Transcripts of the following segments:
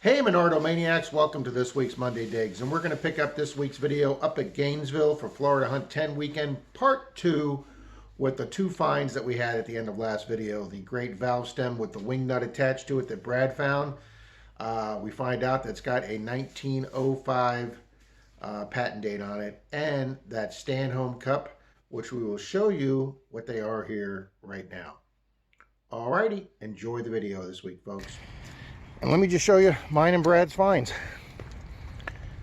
Hey Menardo Maniacs, welcome to this week's Monday Digs. And we're going to pick up this week's video up at Gainesville for Florida Hunt 10 weekend, part 2, with the two finds that we had at the end of last video. The great valve stem with the wing nut attached to it that Brad found. We find out that it's got a 1905 patent date on it, and that Stanhome cup, which we will show you what they are here right now. Alrighty, enjoy the video this week, folks. And let me just show you mine and Brad's finds.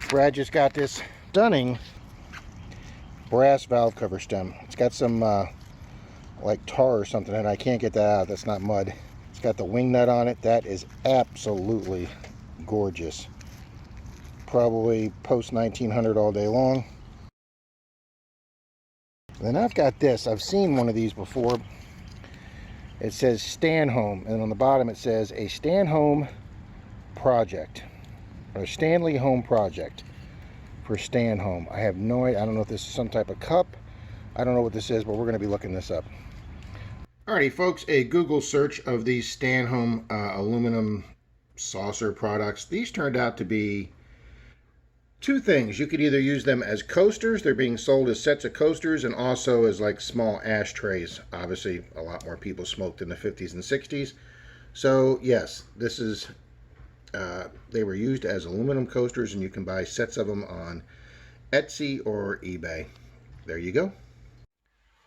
Brad just got this stunning brass valve cover stem. It's got some like tar or something, and I can't get that out. That's not mud. It's got the wing nut on it. That is absolutely gorgeous. Probably post 1900 all day long. Then I've got this. I've seen one of these before. It says Stanhome, and on the bottom it says a Stanhome project, or Stanley Home project for Stanhome. I have no idea. I don't know if this is some type of cup. I don't know what this is, but we're going to be looking this up. Alrighty, folks, a Google search of these Stanhome aluminum saucer products. These turned out to be two things. You could either use them as coasters. They're being sold as sets of coasters, and also as like small ashtrays. Obviously, a lot more people smoked in the 50s and 60s. So yes, this is they were used as aluminum coasters, and you can buy sets of them on Etsy or eBay. There you go.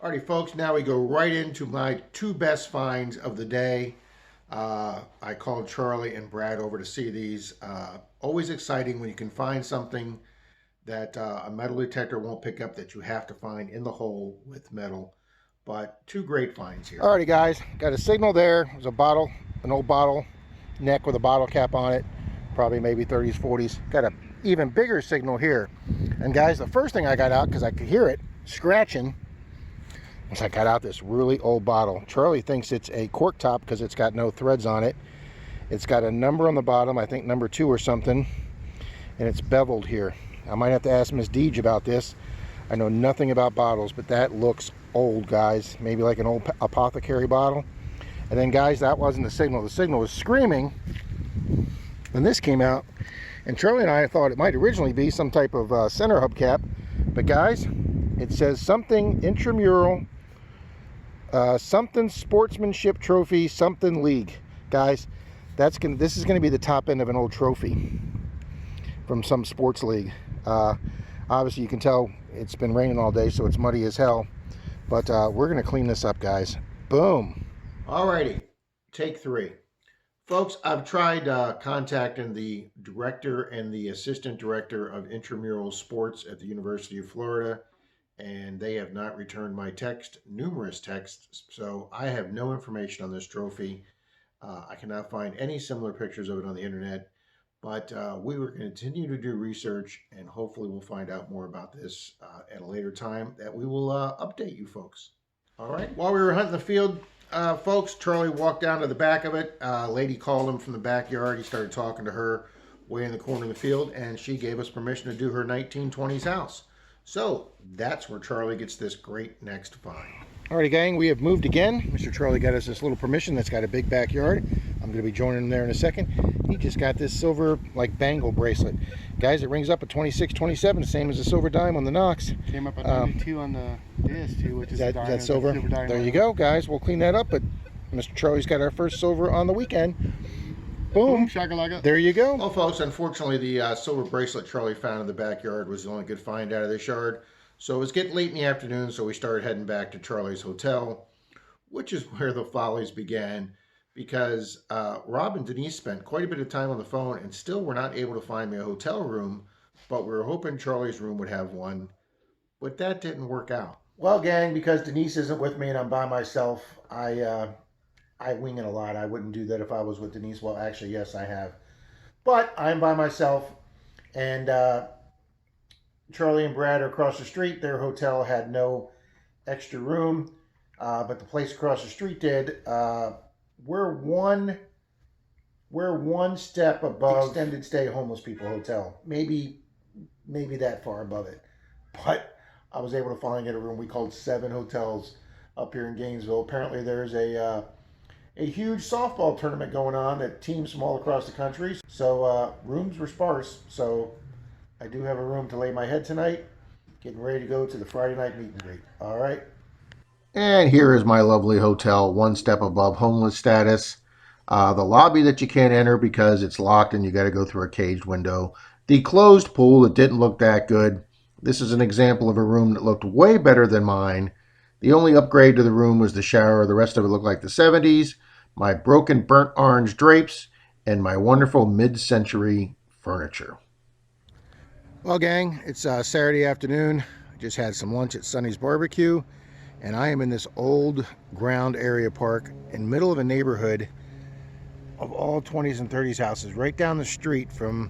Alrighty, folks, now we go right into my two best finds of the day. I called Charlie and Brad over to see these. Always exciting when you can find something that a metal detector won't pick up, that you have to find in the hole with metal. But two great finds here. Alrighty, guys, got a signal there. There's a bottle, an old bottle neck with a bottle cap on it, probably maybe 30s, 40s. Got an even bigger signal here. And guys, the first thing I got out, because I could hear it scratching, once I got out this really old bottle. Charlie thinks it's a cork top because it's got no threads on it. It's got a number on the bottom, I think number 2 or something, and it's beveled here. I might have to ask Miss Deej about this. I know nothing about bottles, but that looks old, guys. Maybe like an old apothecary bottle. And then, guys, that wasn't the signal. The signal was screaming, and this came out. And Charlie and I thought it might originally be some type of center hubcap, but guys, it says something intramural, something sportsmanship trophy, something league. Guys, this is gonna be the top end of an old trophy from some sports league. Obviously you can tell it's been raining all day, so it's muddy as hell, but we're gonna clean this up, guys. Boom. Alrighty, take 3. Folks, I've tried contacting the director and the assistant director of intramural sports at the University of Florida, and they have not returned my numerous texts, so I have no information on this trophy. I cannot find any similar pictures of it on the internet, but we were going to continue to do research, and hopefully we'll find out more about this at a later time that we will update you folks. All right, while we were hunting the field, folks, Charlie walked down to the back of it. A lady called him from the backyard. He started talking to her way in the corner of the field, and she gave us permission to do her 1920s house. So that's where Charlie gets this great next find. Alrighty, gang, we have moved again. Mr. Charlie got us this little permission that's got a big backyard. I'm going to be joining him there in a second. He just got this silver, like, bangle bracelet. Guys, it rings up at 26.27, the same as the silver dime on the Knox. Came up at 92 on the disc, too, which is that silver? There you go, guys. We'll clean that up, but Mr. Charlie's got our first silver on the weekend. Boom. Shakalaka. There you go. Well, folks, unfortunately, the silver bracelet Charlie found in the backyard was the only good find out of this yard. So it was getting late in the afternoon, so we started heading back to Charlie's hotel, which is where the follies began, because Rob and Denise spent quite a bit of time on the phone and still were not able to find me a hotel room, but we were hoping Charlie's room would have one, but that didn't work out. Well, gang, because Denise isn't with me and I'm by myself, I wing it a lot. I wouldn't do that if I was with Denise. Well, actually, yes, I have. But I'm by myself, and Charlie and Brad are across the street. Their hotel had no extra room, but the place across the street did. We're one step above extended stay homeless people hotel. Maybe that far above it. But I was able to finally get a room. We called 7 hotels up here in Gainesville. Apparently there's a a huge softball tournament going on at teams from all across the country. So rooms were sparse. So I do have a room to lay my head tonight. Getting ready to go to the Friday night meet and greet. All right. And here is my lovely hotel, one step above homeless status. The lobby that you can't enter because it's locked and you got to go through a caged window. The closed pool that didn't look that good. This is an example of a room that looked way better than mine. The only upgrade to the room was the shower. The rest of it looked like the 70s. My broken burnt orange drapes and my wonderful mid-century furniture. Well, gang, it's Saturday afternoon. I just had some lunch at Sonny's Barbecue, and I am in this old ground area park in the middle of a neighborhood of all 20s and 30s houses, right down the street from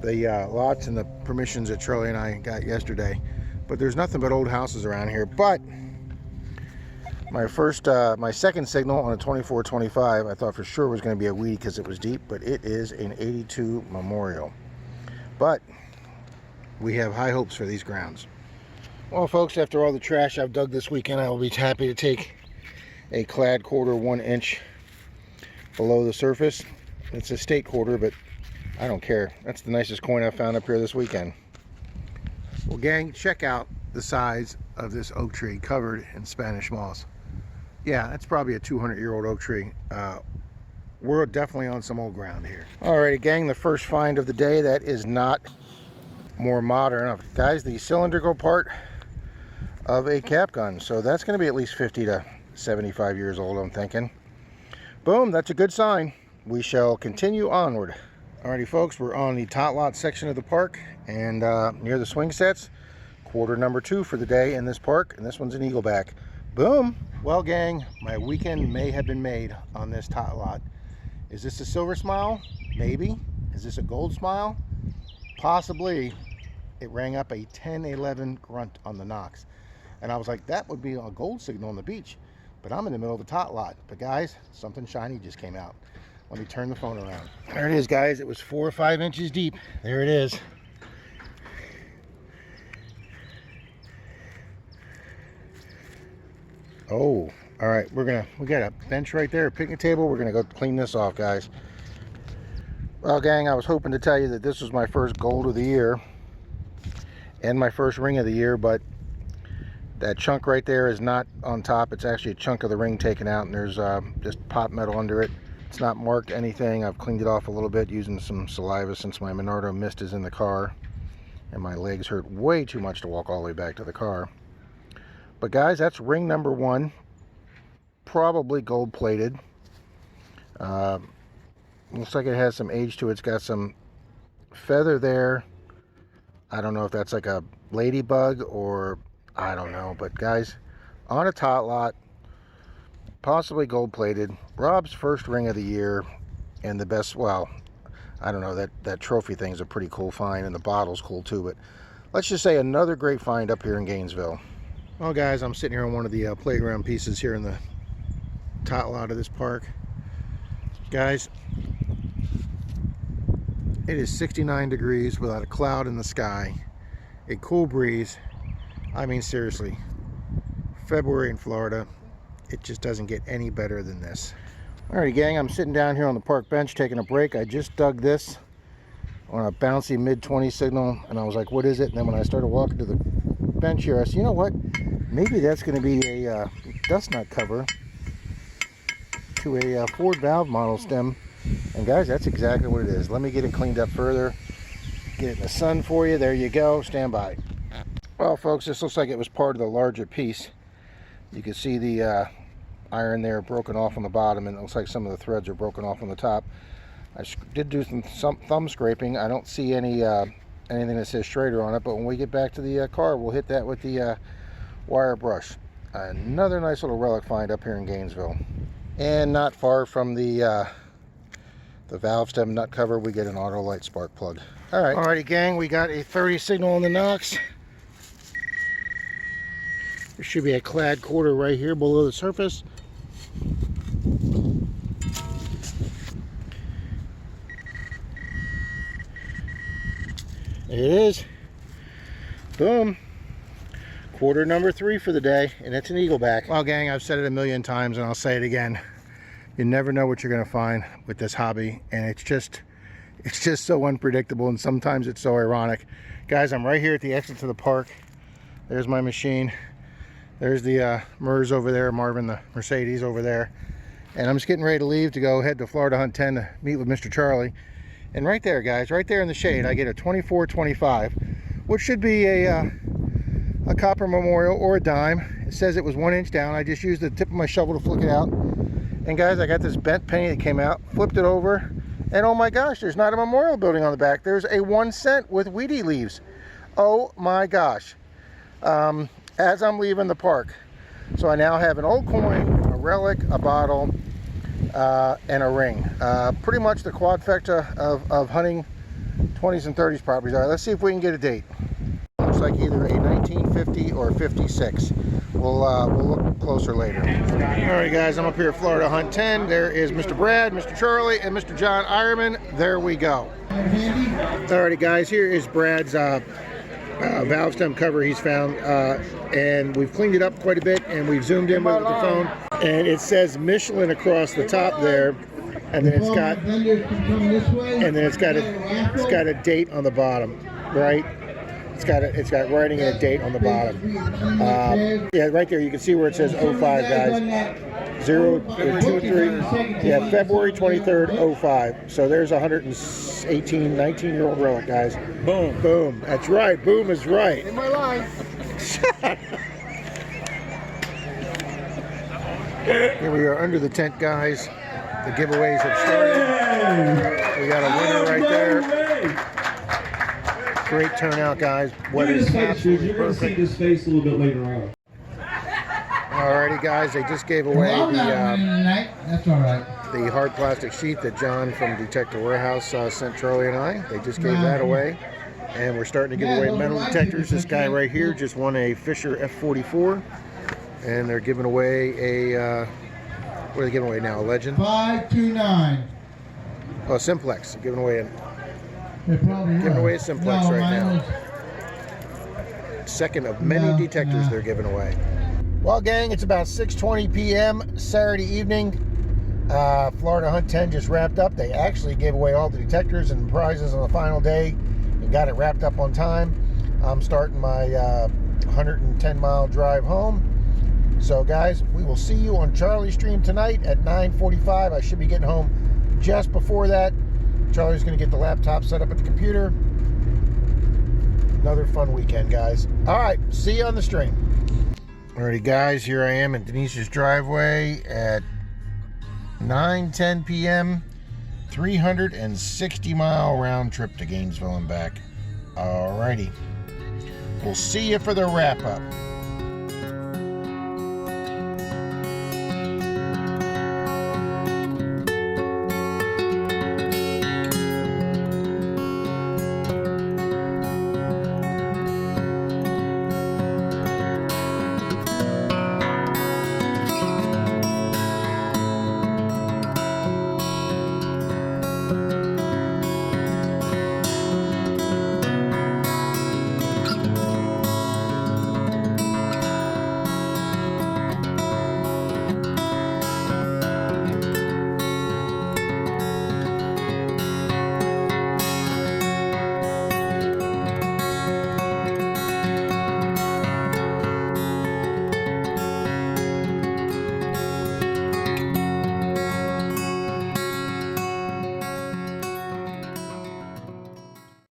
the lots and the permissions that Charlie and I got yesterday. But there's nothing but old houses around here. But my second signal on a 2425, I thought for sure was going to be a weed because it was deep, but it is an 82 Memorial. But we have high hopes for these grounds. Well, folks, after all the trash I've dug this weekend, I will be happy to take a clad quarter 1 inch below the surface. It's a state quarter, but I don't care. That's the nicest coin I found up here this weekend. Well, gang, check out the size of this oak tree covered in Spanish moss. Yeah, that's probably a 200-year-old oak tree. We're definitely on some old ground here. Alrighty, gang, the first find of the day that is not more modern. Guys, the cylindrical part of a cap gun. So that's going to be at least 50 to 75 years old, I'm thinking. Boom, that's a good sign. We shall continue onward. Alrighty, folks, we're on the tot lot section of the park and near the swing sets. Quarter number 2 for the day in this park, and this one's an eagleback. Boom. Well, gang, my weekend may have been made on this tot lot. Is this a silver smile? Maybe. Is this a gold smile? Possibly. It rang up a 10-11 grunt on the Knox. And I was like, that would be a gold signal on the beach. But I'm in the middle of the tot lot. But guys, something shiny just came out. Let me turn the phone around. There it is, guys. It was 4 or 5 inches deep. There it is. Oh, all right. We got a bench right there, a picnic table. We're gonna go clean this off, guys. Well, gang, I was hoping to tell you that this was my first gold of the year and my first ring of the year, but that chunk right there is not on top. It's actually a chunk of the ring taken out, and there's just pot metal under it. It's not marked anything. I've cleaned it off a little bit using some saliva since my Monardo mist is in the car and my legs hurt way too much to walk all the way back to the car. But guys, that's ring number 1, probably gold plated. Looks like it has some age to it. It's got some feather there. I don't know if that's like a ladybug or I don't know, but guys, on a tot lot, possibly gold plated. Rob's first ring of the year, and the best, well, I don't know, that trophy thing's a pretty cool find, and the bottle's cool too, but let's just say another great find up here in Gainesville. Well, guys, I'm sitting here on one of the playground pieces here in the tot lot of this park. Guys, it is 69 degrees without a cloud in the sky, a cool breeze. I mean, seriously, February in Florida, it just doesn't get any better than this. Alrighty, gang, I'm sitting down here on the park bench taking a break. I just dug this on a bouncy mid-20 signal, and I was like, what is it? And then when I started walking to the bench here, I said, you know what? Maybe that's going to be a dust nut cover to a Ford valve model stem. And guys, that's exactly what it is. Let me get it cleaned up further, get it in the sun for you. There you go. Stand by. Well, folks, this looks like it was part of the larger piece. You can see the iron there broken off on the bottom, and it looks like some of the threads are broken off on the top. I did do some thumb scraping. I don't see any anything that says Schrader on it, but when we get back to the car, we'll hit that with the wire brush. Another nice little relic find up here in Gainesville. And not far from the valve stem nut cover, we get an auto light spark plug. Alrighty, gang, we got a 30 signal on the Knox. There should be a clad quarter right here below the surface. There it is. Boom. Quarter number 3 for the day, and it's an eagleback. Well, gang, I've said it a million times and I'll say it again. You never know what you're going to find with this hobby, and it's just so unpredictable, and sometimes it's so ironic. Guys, I'm right here at the exit to the park. There's my machine. There's the MERS over there, Marvin, the Mercedes over there. And I'm just getting ready to leave to go head to Florida Hunt 10 to meet with Mr. Charlie. And right there, guys, right there in the shade, I get a 2425, which should be a copper memorial or a dime. It says it was 1 inch down. I just used the tip of my shovel to flick it out. And guys, I got this bent penny that came out, flipped it over, and oh my gosh, there's not a memorial building on the back. There's a 1 cent with weedy leaves. Oh my gosh. As I'm leaving the park. So I now have an old coin, a relic, a bottle, and a ring. Pretty much the quadfecta of hunting 20s and 30s properties. All right, let's see if we can get a date. Looks like either a 1950 or a 56. We'll look closer later. All right, guys, I'm up here at Florida Hunt 10. There is Mr. Brad, Mr. Charlie, and Mr. John Ironman. There we go. All righty, guys, here is Brad's valve stem cover he's found, and we've cleaned it up quite a bit, and we've zoomed in with it with the phone, and it says Michelin across the top there, and then it's got a date on the bottom, right? It's got writing and a date on the bottom. Yeah, right there you can see where it says 05, guys. 023. Yeah, February 23rd, 05. So there's a 19-year-old relic, guys. Boom. Boom. That's right. Boom is right. In my line. Here we are under the tent, guys. The giveaways have started. We got a winner right there. Great turnout, guys. Weather's absolutely You're going to see this face a little bit later on. Alrighty, guys. They just gave away That's all right. the hard plastic sheet that John from Detector Warehouse sent Charlie and I. They just gave that away. And we're starting to give away metal detectors. This guy right here just won a Fisher F44. And they're giving away a, what are they giving away now? A Legend? 529. Oh, a Simplex. They're giving away Giving away a Simplex right now. Second of many detectors they're giving away. Well, gang, it's about 6:20 p.m. Saturday evening. Florida Hunt 10 just wrapped up. They actually gave away all the detectors and prizes on the final day and got it wrapped up on time. I'm starting my 110-mile drive home. So, guys, we will see you on Charlie's stream tonight at 9:45. I should be getting home just before that. Charlie's going to get the laptop set up at the computer. Another fun weekend, guys. All right, see you on the stream. Alrighty, guys, here I am in Denise's driveway at 9:10 p.m. 360-mile round trip to Gainesville and back. Alrighty. We'll see you for the wrap-up.